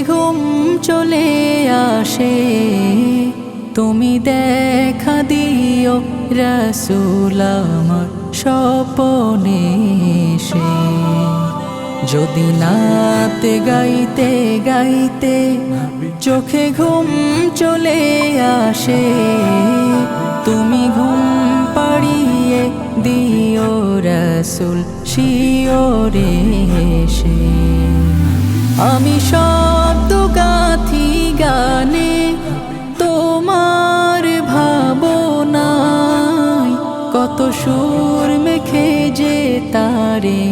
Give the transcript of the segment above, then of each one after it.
ঘুম চলে আসে, তুমি দেখা দিও রাসূল আমার স্বপনে এসে। যদি নাত গাইতে গাইতে চোখে ঘুম চলে আসে, তুমি ঘুম পাড়িয়ে দিও রাসূল শিওরে এসে। আমি শব্দ গাথি গানে তোমার ভাবনায়, কত সুর মেখে যে তারে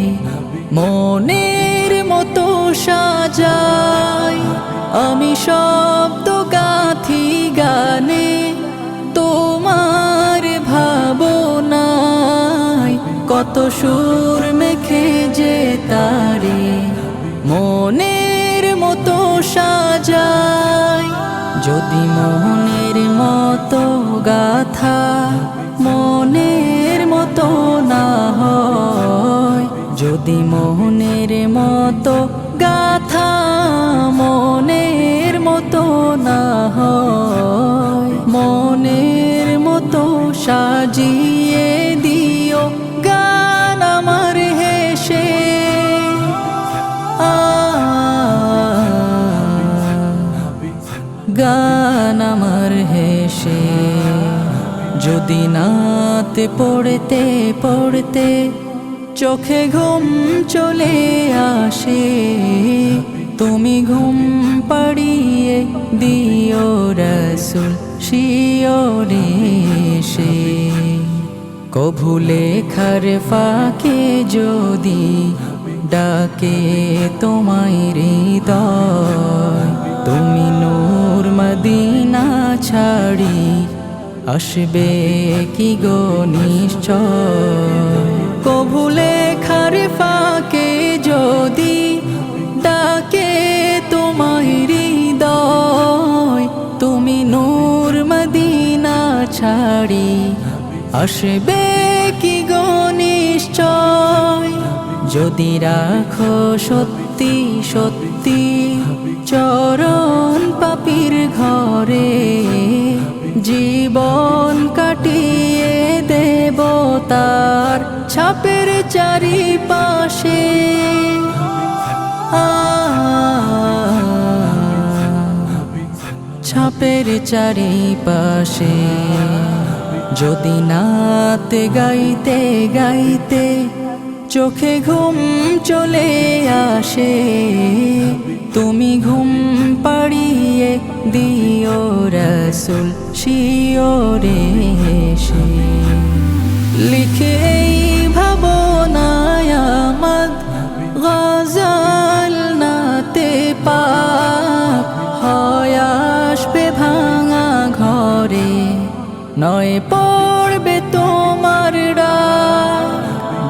মনের মতো সাজাই। আমি শব্দ গাথি গানে তোমার ভাবনায়, কত সুর মেখে যে তারে মনের মতো সাজাই। যদি মনের মতো গাথা মনের মতো না হয়, যদি মনের মতো গাথা মনের মতো না হয়, মনের মতো সাজিয়ে দিও গান আমার হেসে। গান আমার হেসে। যদি নাত পড়তে পড়তে চোখে ঘুম চলে আসে, তুমি ঘুম পাড়িয়ে দিও রাসূল শিওরে এসে। কভু লেখার ফাঁকে যদি ডাকে তোমায় হৃদয়, তুমি নূর মদিনা ছাড়ি আসবে কি গো নিশ্চয়। কভু লেখার ফাঁকে যদি ডাকে তোমায় হৃদয়, তুমি নূর মদিনা ছাড়ি আসবে কি গো নিশ্চয়। যদি রাখো সত্যি সত্যি চরণ পাপীর ঘরে, জীবন কাটিয়ে দেব তার ছাপের চারিপাশে। ছাপের চারিপাশে। যদি নাত গাইতে গাইতে চোখে ঘুম চলে আসে, তুমি ঘুম পাড়িয়ে দিও রাসূল শিওরে এসে। লিখে এই ভাবনায় আমদ গজল নাতে পাক, হয় আসবে ভাঙা ঘরে, নয় পড়বে তোমার ডাক।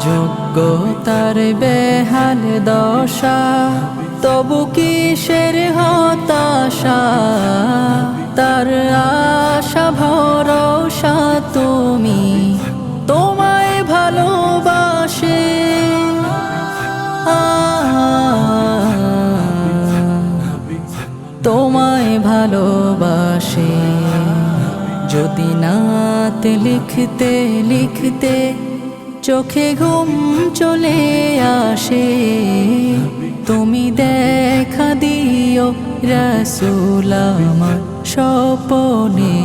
যোগ্যতার বেহাল দশা, তবু কিসের হতাশা, তার আশা ভরসা তুমি, তোমায় ভালোবাসে। তোমায় ভালোবাসে। যদি নাত লিখতে লিখতে চোখে ঘুম চলে আসে, তুমি দেখা দিও রাসূল আমার স্বপনে